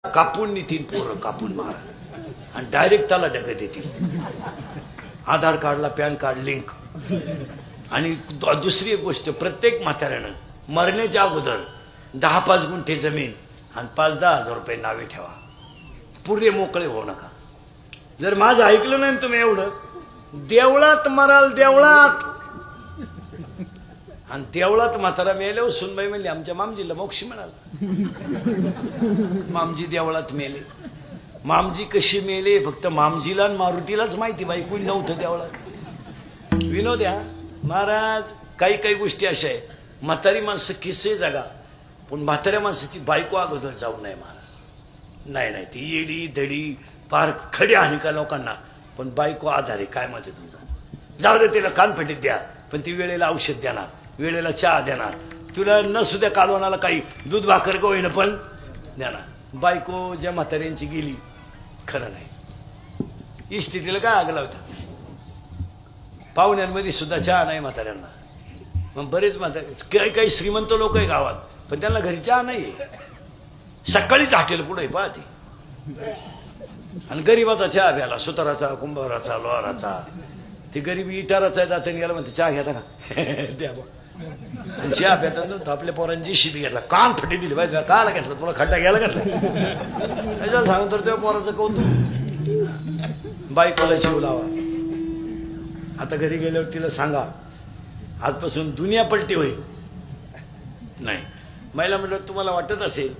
कापून नितीन पोरं कापून मारा आणि डायरेक्ट त्याला डगत येतील. आधार कार्डला पॅन कार्ड लिंक. आणि दुसरी एक गोष्ट, प्रत्येक म्हाताऱ्यानं मरण्याच्या अगोदर 10-5 गुंठे जमीन आणि 5-10 हजार रुपये नावे ठेवा. पुरे मोकळे होऊ नका. जर माझं ऐकलं नाही तुम्ही एवढं, देवळात मराल देवळात. आणि देवळात म्हातारा मेल्यावर सुनबाई म्हणली आमच्या मामजीला मोक्ष मिळाला. मामजी देवळात मेले. मामजी कशी मेले फक्त मामजीला आणि मारुतीलाच माहिती, बाई कोणी नव्हतं देवळात. विनोद्या महाराज, काही काही गोष्टी अशा आहे, म्हातारी माणसं किस्से जगा, पण म्हाताऱ्या माणसाची बायको अगोदर जाऊ नये महाराज. नाही ती येडी धडी पार खडी हानी का लोकांना, पण बायको आधारे. काय मत आहे तुमचा? जाऊ दे, तिला कानफटीत द्या, पण ती वेळेला औषध देणार, वेळेला चहा देणार, तुला न सुद्धा कालवणाला काही दूध भाकर का होईना पण देणार. बायको ज्या म्हाताऱ्यांची गेली, खरं नाही. इस्टेटीला काय आग लावता? पाहुण्यांमध्ये सुद्धा चहा नाही म्हाताऱ्यांना. मग बरेच म्हातारे, काही श्रीमंत लोक आहे गावात, पण त्यांना घरी चहा नाही. सकाळीच हॉटेल पुढे पाहते. आणि गरीबाचा चहा प्याला, सुताराचा, कुंभाराचा, लोहाराचा. ती गरीबी इटाराचा जाता गेला म्हणते चहा घेता का? द्या बा. आणि चहा प्यातात आपल्या पोरांची शिबी घेतला, कान फटी दिली पाहिजे. काला घेतला तुला? खड्डा घ्यायला घेतला? त्याच्याला सांगून तर तेव्हा पोराचं कौतुक. बायकोला शिव लावा. आता घरी गेल्यावर तिला सांगा आजपासून दुनिया पलटी होईल. नाही, महिला म्हटलं तुम्हाला वाटत असेल,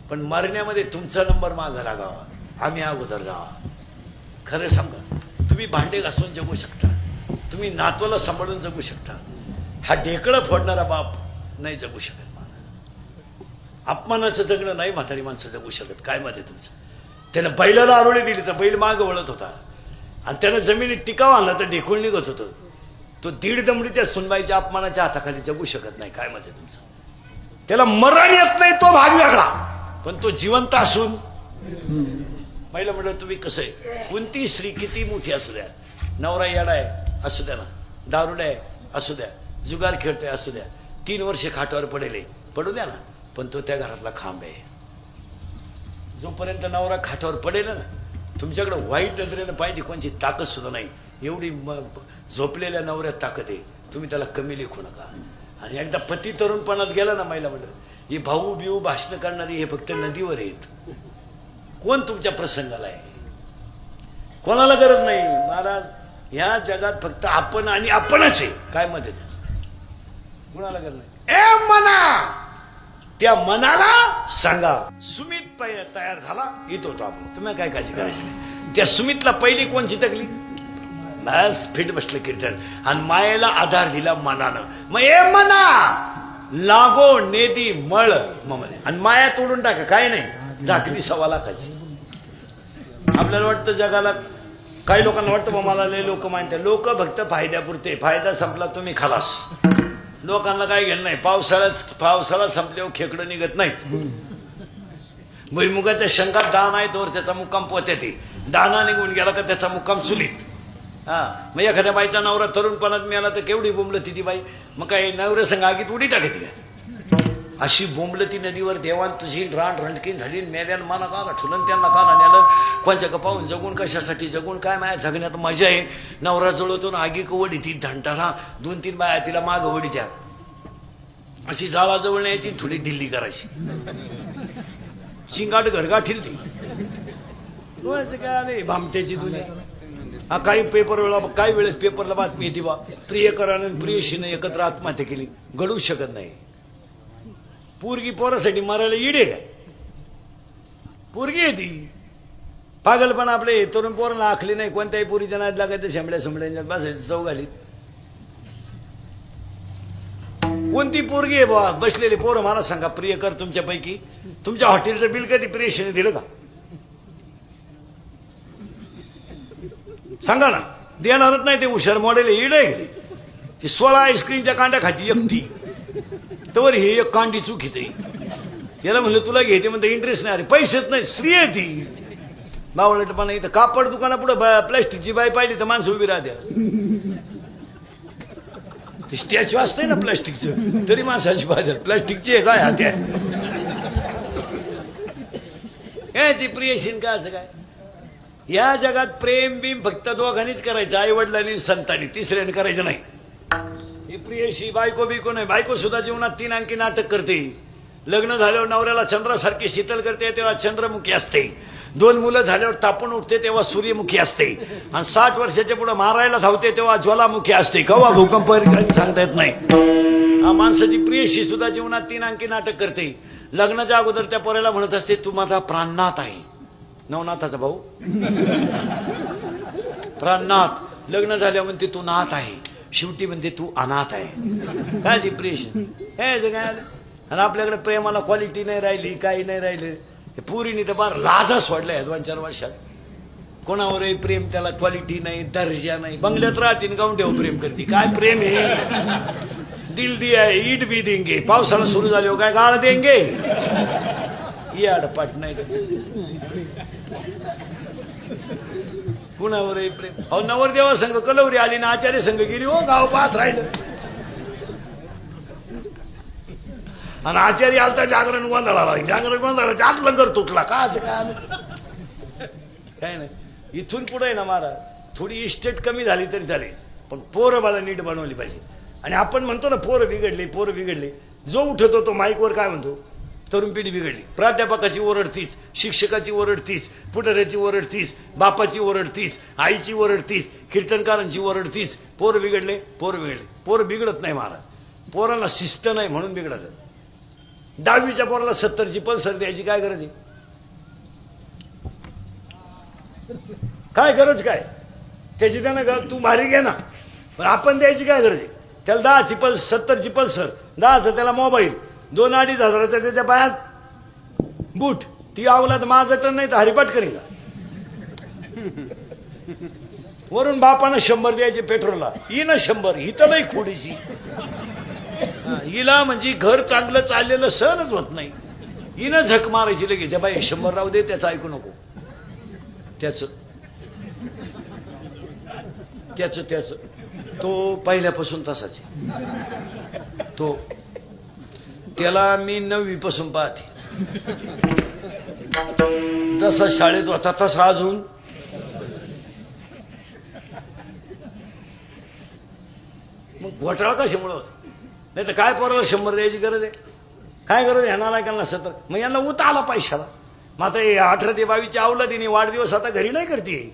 पण मरण्यामध्ये तुमचा नंबर मागा लागावा, आम्ही अगोदर जावा. खरं सांगा, तुम्ही भांडे घासून जगू शकता, तुम्ही नातवाला सांभाळून जगू शकता. हा ढेकळं फोडणारा बाप नाही जगू शकत. अपमानाचं जगणं नाही म्हातारी माणसं जगू शकत. काय मत आहे तुमचं? त्यानं बैलाला आरोळी दिली तर बैल माग वळत होता, आणि त्यानं जमिनीत टिकाव आणला तर ढेकूळ निघत होतं. तो 1.5 दमडी त्या सुनबाईच्या अपमानाच्या हाताखाली जगू शकत नाही. काय मत आहे तुमचं? त्याला मरण येत नाही, तो भाग वेगळा, पण तो जिवंत असून. महिला म्हटलं तुम्ही कसं आहे, कोणती स्त्री किती मोठी असू द्या, नवरा येडा आहे असू द्या ना, दारुडा आहे असू द्या, जुगार खेळतोय असू द्या, 3 वर्ष खाटावर पडेले पडू द्या ना, पण तो त्या घरातला खांब आहे. जोपर्यंत नवरा खाटावर पडेल ना, तुमच्याकडे वाईट नजरेनं पाहिजे कोणची ताकद सुद्धा नाही. एवढी झोपलेल्या नवऱ्यात ताकद आहे. तुम्ही त्याला कमी लेखू नका. आणि एकदा पती तरुणपणात गेला ना, महिला म्हणलं ही भाऊ बिऊ भाषण करणारी हे फक्त नदीवर आहेत. कोण तुमच्या प्रसंगाला आहे? कोणाला गरज नाही महाराज. ह्या जगात फक्त आपण आणि आपणच आहे. काय मत आहे? कुणाला गरज नाही. ए मना, त्या मनाला सांगा सुमित तयार झाला येतो होतो आपण, तुम्ही काय काळजी करायची नाही. त्या सुमितला पहिली कोण चिटकली? बस फिट बसलं कीर्तन. आणि मायेला आधार दिला मनानं. मग ए मना लागो नेदी मळ मग, आणि माया तोडून टाका. काय नाही, झाकली 1.25 लाखाची. आपल्याला वाटतं जगाला, काही लोकांना वाटतं मला लय लोक मानतात. लोक फक्त फायद्यापुरते. फायदा संपला तुम्ही खलास. लोकांना काय घेणं नाही. पावसाळा संपल्यावर खेकडं निघत नाहीत. भुईमुगाच्या शंकात दान आहे तोवर त्याचा मुक्काम पोत्यात. दाना निघून गेला का त्याचा मुक्काम चुलीत. हा, मग एखाद्या बाईचा नवरा तरुणपणात मिळाला तर केवढी बोंबलती ती बाई. मग काय नवऱ्या संग आगीत उडी टाकते का? अशी बोंबलती नदीवर. देवान तुझी रान रणकीन झाली. मेल्यान माना काला ठुलन, त्यांना काला नेलं. कोणच्या गपाहून जगून कशासाठी जगून काय माया जगण्यात मजा आहे. नवरा जळवतून आगी कवडी ती धंटारा 2-3 बाया तिला माग वडी त्या. अशी जाळा जवळ न्यायची, थोडी ढिल्ली करायची. चिंगाट घरगाठील ती. काय आले भामट्याची दुनिया. हा, काही पेपर वेळा, काही वेळेस पेपरला बातमी येते बा प्रियकरानं प्रियशीनं एकत्र आत्महत्या केली. घडू शकत नाही. पोरगी पोरासाठी मरायला इडे काय? पोरगी आहे ती. पागलपण आपले तरुण पोरांना आखली नाही. कोणत्याही पोरीच्या नाद लागायचं, शेंबड्या सोंबड्यांच्यात बसायचं चौघालीत. कोणती पोरगी आहे बा बसलेली पोरं? मला सांगा, प्रियकर तुमच्यापैकी तुमच्या हॉटेलचं बिल कधी प्रियशीने दिलं का? सांगा ना. देणारच नाही. ते हुशार मॉडेल इड आहे. ती 16 आईस्क्रीमच्या कांड्या खाती एकटी. तर हे एक कांडी चुकीत आहे. याला म्हणलं तुला घेते म्हणते इंटरेस्ट नाही. अरे पैसेच नाही. स्त्री आहे ती. बावळटपणा. इथं कापड दुकानापुढे प्लॅस्टिकची बाई पाहिली तर माणसं उभी राहत्या. ते स्टॅच्यू असतंय ना प्लॅस्टिकचं, तरी माणसाची बाजार प्लॅस्टिकची आहे काय हात्या. याची प्रियशीन का असं काय? या जगात प्रेम बिम फक्त दोघांनीच करायचं, आई वडिलांनी संतांनी, तिसऱ्याने करायचं नाही. ही प्रियशी बायको बिको नाही. बायको सुद्धा जीवनात 3 अंकी नाटक करते. लग्न झाल्यावर नवऱ्याला चंद्रासारखी शीतल करते तेव्हा चंद्रमुखी असते. 2 मुलं झाल्यावर तापून उठते तेव्हा सूर्यमुखी असते. आणि 60 वर्षाच्या पुढे मारायला धावते तेव्हा ज्वालामुखी असते. कवा भूकंप सांगता येत नाही. माणसाची प्रियशी सुद्धा जीवनात 3 अंकी नाटक करते. लग्नाच्या अगोदर त्या पोराला म्हणत असते तू माझा प्राणनाथ आहे. नवनाथाचा भाऊ प्राणनाथ. लग्न झाल्या म्हणते तू नाथ आहे. शेवटी म्हणते तू अनाथ आहे. काय ती प्रियशी हे काय? आणि आपल्याकडे प्रेमाला क्वालिटी नाही राहिली, काही नाही राहिलं. पुरीने तर बार लाजा सोडल्या 2-4 वर्षात. कोणावरही प्रेम, त्याला क्वालिटी नाही, दर्जा नाही. बंगल्यात राहतीन गावंड्यावर प्रेम करते. काय प्रेम हे? दिल दिया है ईट भी देंगे. पावसाळा सुरू झाले हो काय गाळ देंगे? याडपाट नाही कुणावरही प्रेम. अहो नवरदेवा संघ कलवरी आली ना आचार्य संघ गेली हो, गाव पाहत राहिलं. आणि आचार्य आलता जागरण गोंधळाला. जागरण गोंधळाला आत लंगर तुटला का असं काय नाही. इथून पुढे ना महाराज थोडी इस्टेट कमी झाली तरी चालेल, पण पोरं बाळा नीट बनवली पाहिजे. आणि आपण म्हणतो ना पोरं बिघडले, पोरं बिघडले. जो उठतो तो माईकवर काय म्हणतो? तरुण पिढी बिघडली. प्राध्यापकाची ओरड तीच, शिक्षकाची ओरड तीच, पुढाऱ्याची ओरड तीच, बापाची ओरड तीच, आईची ओरड तीच, कीर्तनकारांची ओरड तीच. पोरं बिघडले, पोरं बिघडले. पोरं बिघडत नाही महाराज, पोराला शिस्त नाही म्हणून बिघडत. 10वीच्या पोराला 70ची पल्सर द्यायची काय गरज आहे? काय गरज काय? त्याची त्यानं तू भारी घे ना, पण आपण द्यायची काय गरज आहे? त्याला 10ची पल्स, 70ची पल्सर, 10चा त्याला मोबाईल, 2-2.5 हजाराचा त्याच्या पायात बूट. ती आवलात माझं तर नाही तर हरिपाठ करील. वरून बापानं 100 द्यायचे पेट्रोलला, हिनं 100. ही तर नाही खोडीची. हिला म्हणजे घर चांगलं चाललेलं सहनच होत नाही. हिनं झक मारायची लगेच. बाई 100 राहू दे, त्याचं ऐकू नको. त्याच तो पहिल्यापासून तसाच तो. त्याला मी 9वी पासून पाहते. जसा शाळेत होता तसा अजून. मग घोटाळा कशामुळे होता? नाही तर काय पोराला 100 द्यायची गरज आहे? काय गरज आहे? ह्यांना काय 70? मग यांना उत आला पैशाला. मग आता 18 ते 22ची अवलादीने वाढदिवस आता घरी नाही करते,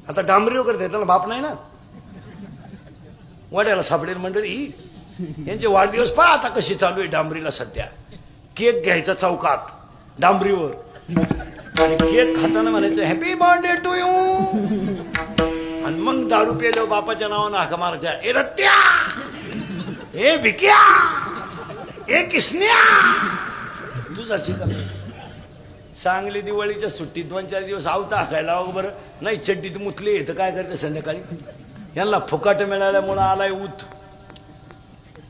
आता डांबरीवर करते. त्याला बाप नाही ना. वड्याला सापडेल मंडळी यांचे वाढदिवस पहा आता कशी चालू आहे डांबरीला सध्या. केक घ्यायचा चौकात डांबरीवर, आणि केक खाताना म्हणायचं हॅपी बर्थडे टू यू. आणि मग दारू प्यायलो बापाच्या नावानं हाका मारायच्या, ए रत्या, ए भिक्या, ए किसन्या. तुझा चिका चांगली दिवाळीच्या सुट्टीत 2-4 दिवस आवता हाकायला बरं नाही. चड्डीत मुतले तर काय करते संध्याकाळी? यांना फुकाट मिळाल्यामुळं आलाय ऊत.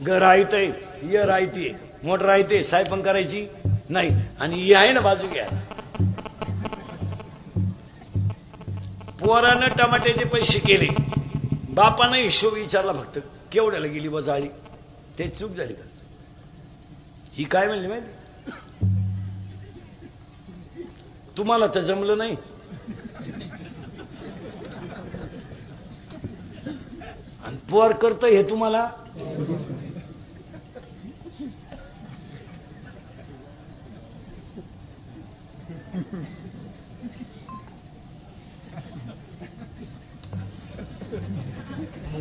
घर राहतंय, ये राहते, मोठ राहते, साय पण करायची नाही. आणि ही आहे ना बाजू घ्या. पोरानं टमाट्याचे पैसे केले, बापानं हिशोब विचारला फक्त केवढ्याला गेली बजाळी. ते चूक झाली का? ही काय म्हणली माहिती? तुम्हाला तर जमलं नाही. आणि पोर करत हे तुम्हाला.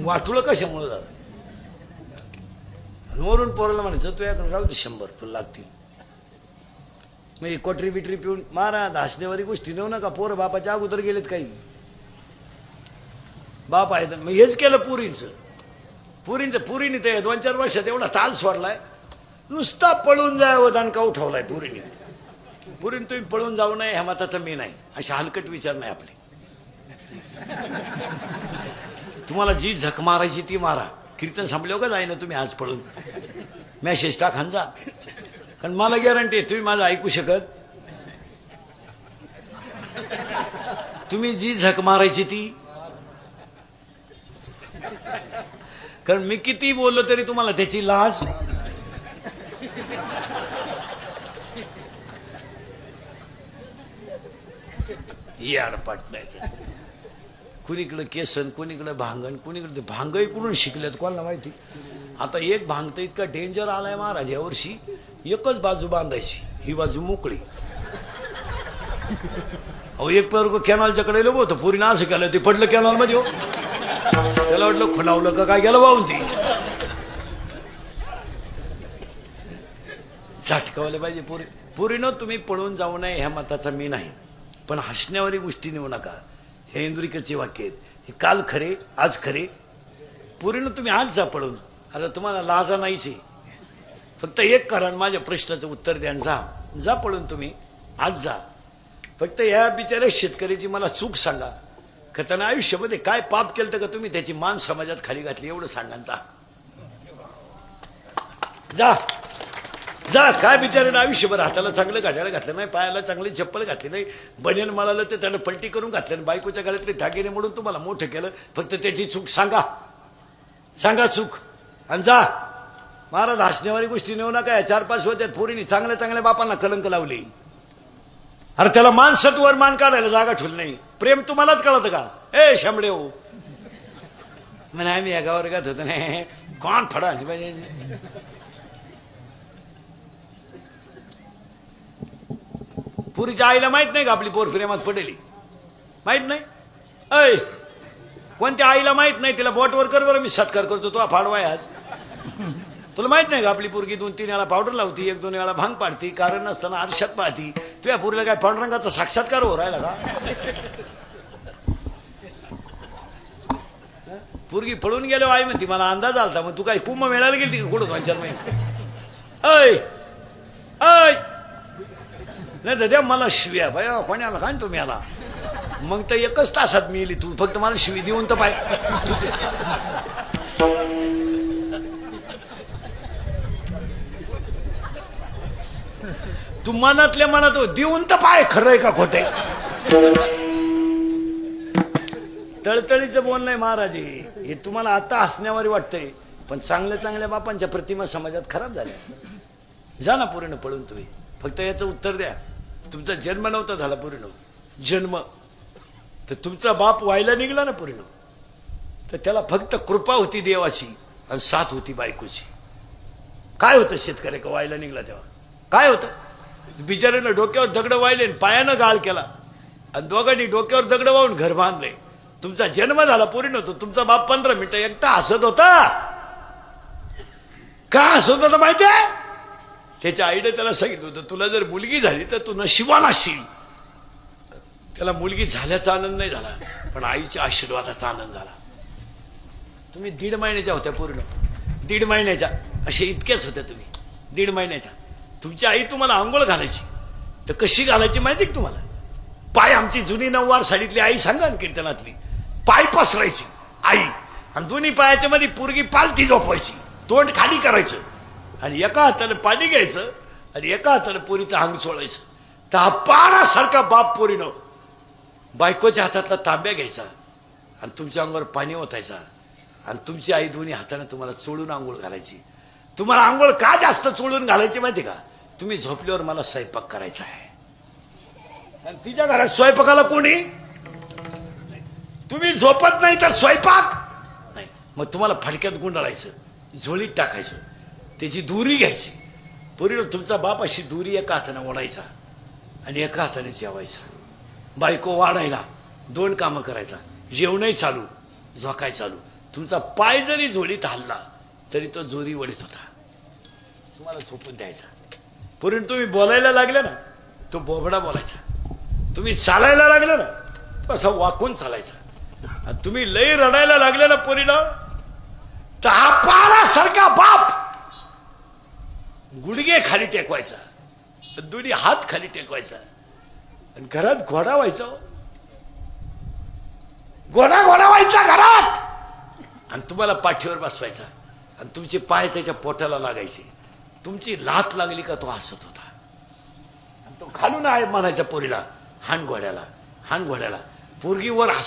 वाटुलं कशामुळे झालं? वरून पोराला म्हणायचं तू याकडे राहू दे, 100 तुला लागतील. म्हणजे कोटरी बिटरी पिऊन मारा धासण्यावारी गोष्टी नेऊ नका. पोरं बापाच्या अगोदर गेलेत काही. बाप आहे तर मग हेच केलं पुरीने ते 2-4 वर्षात एवढा ताल सोडलाय. नुसता पळून जावं दानका उठवलाय पुरीने. तुम्ही पळून जाऊ नये ह्या मताचा मी नाही. असे हलकट विचार नाही आपले. तुम्हाला जी झक मारायची ती मारा. कीर्तन संपले का जाईना तुम्ही आज पळून मेसेज टाकान जा. कारण मला गॅरंटी आहे तुम्ही माझं ऐकू शकत. तुम्ही जी झक मारायची ती. कारण मी किती बोललो तरी तुम्हाला त्याची लाज. याडपाट नाही. कुणीकडे केसन, कुणीकडे भांगण, कुणीकडे भांगही कुठून शिकलेत कोणाला माहिती. आता एक भांग तर इतका डेंजर आलाय महाराज यावर्षी, एकच बाजू बांधायची, ही बाजू मोकळी. अहो एक पोरग कॅनॉलच्या कडे लोक होतं, पुरीनं असं केलं ते पडलं कॅनॉल मध्ये. हो त्याला वाटलं खुणावलं का काय गेलं वाहून ती. झटकावलं पाहिजे पुरीनं. तुम्ही पळून जाऊ नये ह्या मताचा मी नाही, पण हसण्यावारी गोष्टी नेऊ नका. हे इंद्रिकचे वाक्य आहेत, हे काल खरे आज खरे. पुरीनं तुम्ही आज जा पळून. आता तुम्हाला लाजा नाहीच आहे. फक्त एक कारण, माझ्या प्रश्नाचं उत्तर द्या. जा पळून तुम्ही आज जा. फक्त या बिचाऱ्या शेतकऱ्याची मला चूक सांगा का त्यानं आयुष्यामध्ये काय पाप केलं तर का तुम्ही त्याची मान समाजात खाली घातली, एवढं सांगा. जा जा. काय बिचाऱ्यानं आयुष्यभर हाताला चांगलं घड्याळ घातलं नाही, पायाला चांगली चप्पल घातली नाही, बनियन मिळालं तर त्यानं पलटी करून घातलं, आणि बायकोच्या गळ्यातले धागेने म्हणून तुम्हाला मोठं केलं. फक्त त्याची चूक सांगा चूक, आणि जा. महाराज हसण्यावारी गोष्टी नेऊ नका. 4-5 होत्यात पोरीने चांगल्या चांगल्या बापांना कलंक लावली. अरे त्याला माणसत्वावर मान काढायला जागा ठेवली नाही. प्रेम तुम्हालाच कळत का? ए शामडे हो म्हणे आम्ही एका वर्गात होतो नाही, कोण फडा पाहिजे. पुरीच्या आईला माहित नाही का आपली पोर प्रेमात पडेली? माहित नाही. ऐ कोणत्या आईला माहित नाही? तिला बोटवर कर बरं, मी सत्कार करतो. तो फाडवाय आज. तुला माहित नाही का आपली पोरगी 2-3 वेळा पावडर लावती, 1-2 वेळा भांग पाडती, कारण नसताना आरशात पाहती. तुझ्या पोरीला काय पांडुरंगाचा साक्षात्कार हो राहिला का? पोरगी पळून गेलो आई म्हणती मला अंदाज आलता. मग तू काय कुंभ मेळायला गेली का कुठं 2-4 महिने? ऐ नाही तर द्या मला शिव्या भाई कोणाला काय तुम्ही आला. मग तर 1 तासात मिळली. तू फक्त मला शिवी देऊन तर पाय. तू मनातल्या मनात देऊन तर पाय. खरं आहे का खोटं आहे? तळतळीचं बोलणं आहे महाराज. हे तुम्हाला आता हसण्यावर वाटतंय, पण चांगल्या चांगल्या बापांच्या प्रतिमा समाजात खराब झाल्या. जा ना पूर्ण पळून तुम्ही. फक्त याचं उत्तर द्या. तुमचा जन्म नव्हता झाला पूर्ण जन्म, तर तुमचा बाप व्हायला निघला ना पूर्ण, तर त्याला फक्त कृपा होती देवाची आणि साथ होती बायकोची. काय होतं शेतकऱ्या व्हायला निघला तेव्हा? काय होतं? बिचाऱ्यानं डोक्यावर दगड वाहिले, पायानं गाळ केला, आणि दोघांनी डोक्यावर दगड वाहून घर बांधले. तुमचा जन्म झाला पूर्ण होतो. तुमचा बाप 15 मिनिटं एकटा हसत होता. का हसत होता माहितीये? त्याच्या आईने त्याला सांगितलं होतं तुला जर मुलगी झाली तर तू नशिबान असशील. त्याला मुलगी झाल्याचा आनंद नाही झाला, पण आईच्या आशीर्वादाचा आनंद झाला. तुम्ही 1.5 महिन्याच्या होत्या पूर्ण, 1.5 महिन्याच्या असे इतक्याच होत्या तुम्ही, 1.5 महिन्याच्या. तुमची आई तुम्हाला आंघोळ घालायची, तर कशी घालायची माहिती का तुम्हाला? पाय, आमची जुनी 9वार साडीतली आई सांगा ना कीर्तनातली, पाय पसरायची आई, आणि दोन्ही पायाच्या मध्ये पोरगी पालथी झोपायची, तोंड खाली करायचं, आणि एका हाताने पाणी घ्यायचं आणि एका हाताने पोरीचं अंग सोडायचं. तर पाण्यासारखा बाप पोरीनं बायकोच्या हातातला तांब्या घ्यायचा आणि तुमच्या अंगावर पाणी ओतायचा, आणि तुमची आई दोन्ही हाताने तुम्हाला चोळून आंघोळ घालायची. तुम्हाला आंघोळ का जास्त चोळून घालायची माहिती का? तुम्ही झोपल्यावर मला स्वयंपाक करायचा आहे, आणि तिच्या घरात स्वयंपाकाला कोणी? तुम्ही झोपत नाही तर स्वयंपाक नाही. मग तुम्हाला फडक्यात गुंडाळायचं, झोळीत टाकायचं, त्याची दुरी घ्यायची. पूर्वी तुमचा बाप अशी दुरी एका हाताने ओढायचा आणि एका हाताने जेवायचा. बायको वाढायला 2 कामं करायचा, जेवणही चालू, झोकाय चालू. तुमचा पाय जरी झोळीत हल्ला तरी तो जोरी वडीत होता, तुम्हाला झोपून द्यायचा. पूर्वी तुम्ही बोलायला लागले ना, तो बोबडा बोलायचा. तुम्ही चालायला लागले ना, तो असा वाकून चालायचा. आणि तुम्ही लई रडायला लागले ना पोरीला, तर हा पाण्यासारखा बाप गुडघे खाली टेकवायचा, दोन्ही हात खाली टेकवायचा, आणि घरात घोडा व्हायचा. घोडा व्हायचा घरात, आणि तुम्हाला पाठीवर बसवायचा, आणि तुमचे पाय त्याच्या पोटाला लागायचे. तुमची लात लागली का तो हसत होता, आणि तो खालून आहे म्हणायचा पोरीला, हाण घोड्याला, हाण घोड्याला. पोरगी वर हस